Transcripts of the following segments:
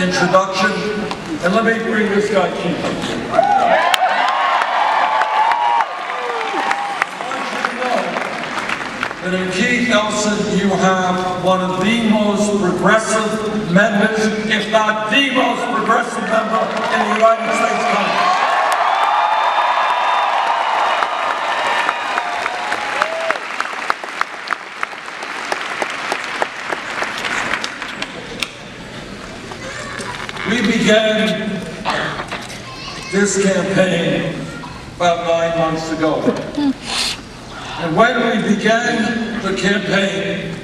introduction, and let me bring this guy to you. That in Keith Nelson, you have one of the most progressive members, if not the most progressive member in the United States Congress. We began this campaign about 9 months ago. And when we began the campaign,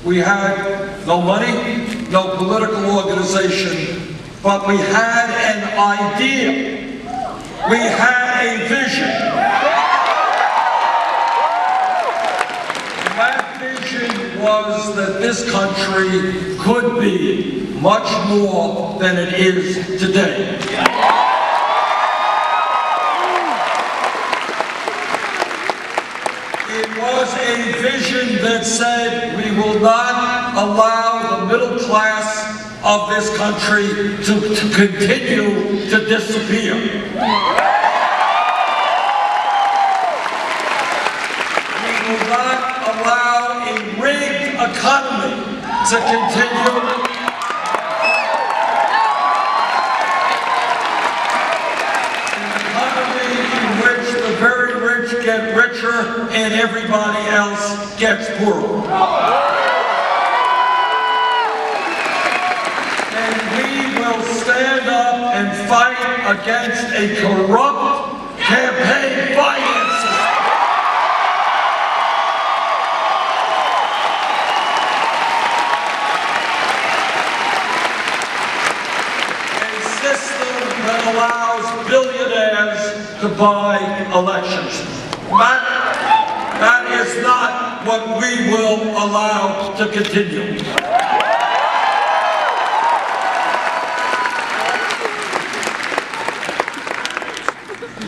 we had no money, no political organization, but we had an idea. We had a vision. And that vision was that this country could be much more than it is today. It was a vision that said we will not allow the middle class of this country to continue to disappear. We will not allow a rigged economy to continue. Get richer and everybody else gets poorer. And we will stand up and fight against a corrupt campaign finance system. A system that allows billionaires to buy elections. That is not what we will allow to continue.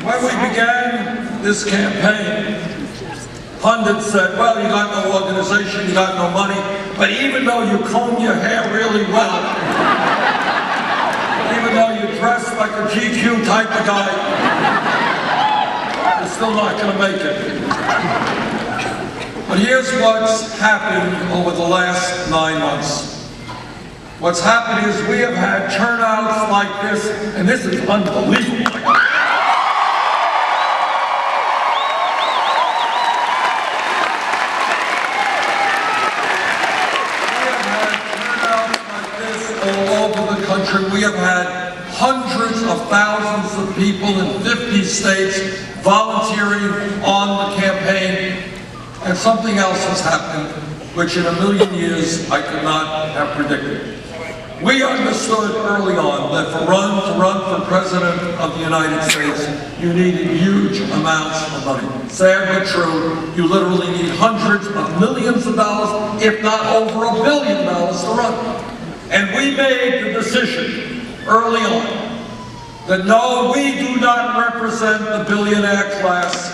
When we began this campaign, pundits said, well, you got no organization, you got no money, but even though you comb your hair really well, even though you dress like a GQ type of guy, you're still not going to make it. But here's what's happened over the last 9 months. What's happened is we have had turnouts like this, and this is unbelievable. We have had turnouts like this all over the country. We have had hundreds of thousands of people in 50 states volunteering on the campaign, and something else has happened, which in a million years I could not have predicted. We understood early on that to run for President of the United States, you needed huge amounts of money. Sad but true, you literally need hundreds of millions of dollars, if not over $1 billion to run. And we made the decision early on that no, we do not represent the billionaire class.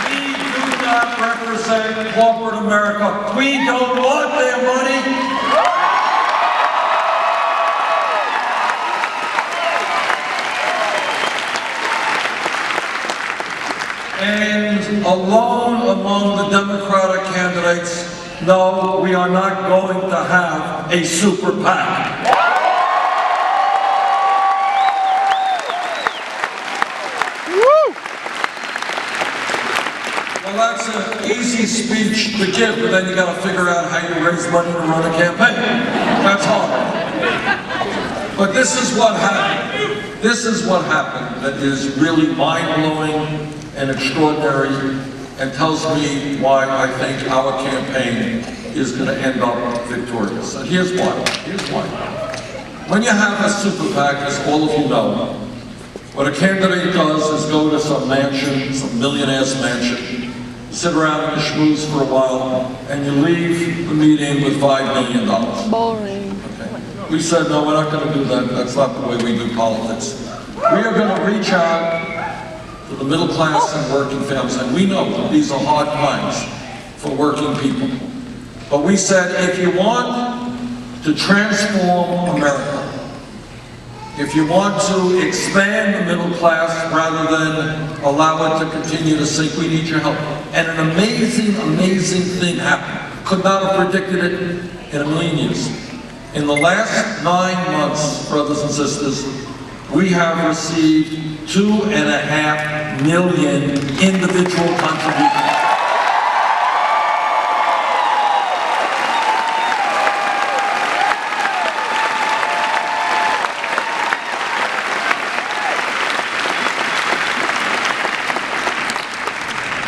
We do not represent corporate America. We don't want their money. And alone among the Democratic candidates, no, we are not going to have a super PAC. Well, that's an easy speech to give, but then you got to figure out how you raise money to run a campaign. That's hard. But this is what happened. This is what happened that is really mind-blowing and extraordinary, and tells me why I think our campaign is going to end up victorious. And here's why. When you have a super PAC, as all of you know, what a candidate does is go to some mansion, some millionaire's mansion, sit around and schmooze for a while, and you leave the meeting with $5 million. Boring. Okay. We said, no, we're not going to do that. That's not the way we do politics. We are going to reach out to the middle class and working families, and we know that these are hard times for working people. But we said, if you want to transform America, if you want to expand the middle class rather than allow it to continue to sink, we need your help. And an amazing, amazing thing happened. Could not have predicted it in a million years. In the last 9 months, brothers and sisters, we have received 2.5 million individual contributions.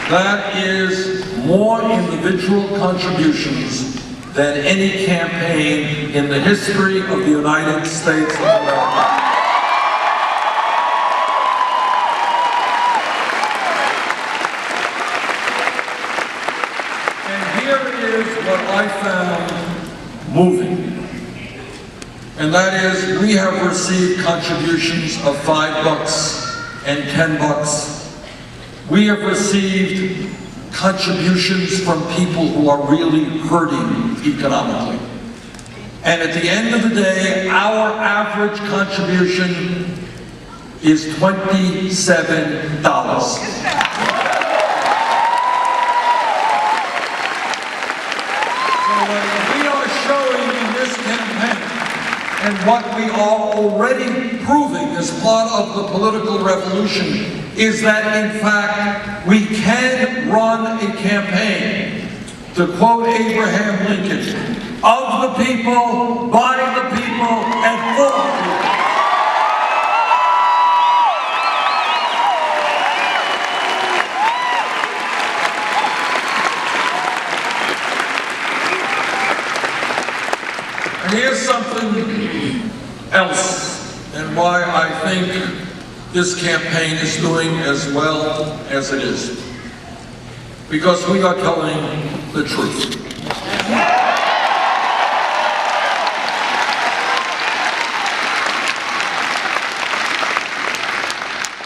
That is more individual contributions than any campaign in the history of the United States of America. And here is what I found moving. And that is, we have received contributions of $5 and $10. We have received contributions from people who are really hurting economically. And at the end of the day, our average contribution is $27. So what we are showing in this campaign, and what we are already proving as part of the political revolution, is that in fact we can run a campaign, to quote Abraham Lincoln, of the people, by the people, and for the people. And here's something else, and why I think this campaign is doing as well as it is. Because we are telling the truth.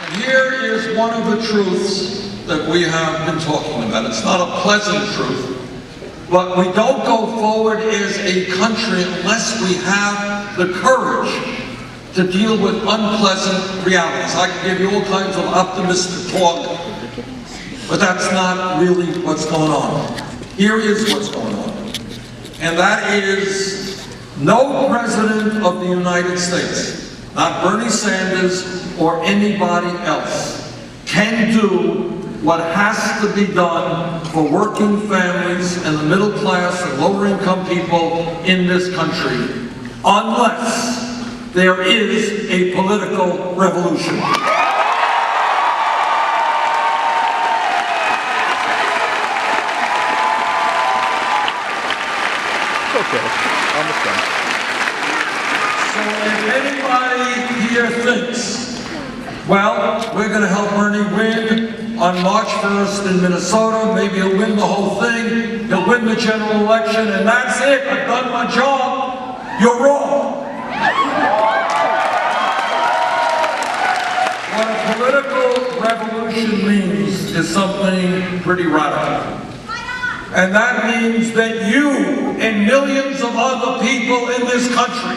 And here is one of the truths that we have been talking about. It's not a pleasant truth, but we don't go forward as a country unless we have the courage to deal with unpleasant realities. I can give you all kinds of optimistic talk, but that's not really what's going on. Here is what's going on. And that is, no president of the United States, not Bernie Sanders or anybody else, can do what has to be done for working families and the middle class and lower income people in this country unless there is a political revolution. Okay, I understand. So if anybody here thinks, well, we're going to help Bernie win on March 1st in Minnesota, maybe he'll win the whole thing, he'll win the general election, and that's it, I've done my job, you're wrong. What a political revolution means is something pretty radical. And that means that you and millions of other people in this country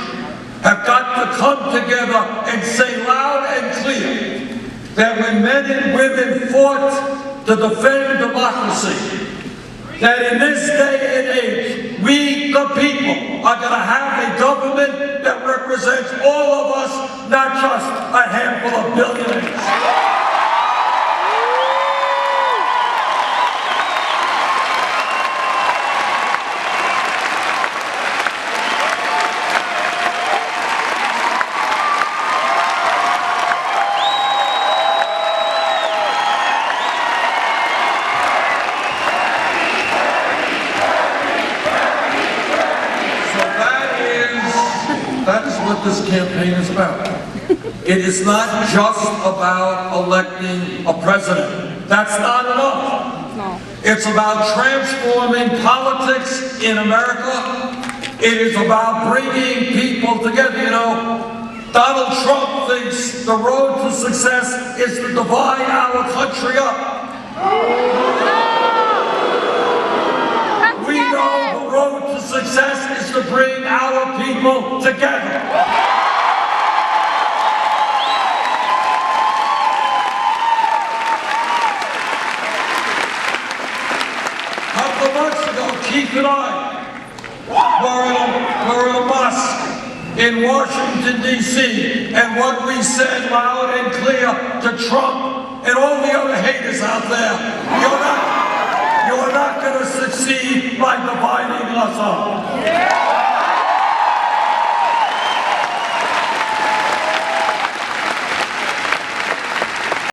have got to come together and say loud and clear that when men and women fought to defend democracy, that in this day and age, we, the people, are going to have a government that represents all of us, not just a handful of billionaires. That is what this campaign is about. It is not just about electing a president. That's not enough. No. It's about transforming politics in America. It is about bringing people together. You know, Donald Trump thinks the road to success is to divide our country up. know the road to success is to bring our people together. A couple of months ago, Keith and I were in a mosque in Washington, D.C., and what we said loud and clear to Trump and all the other haters out there, you're not going to succeed by dividing us up.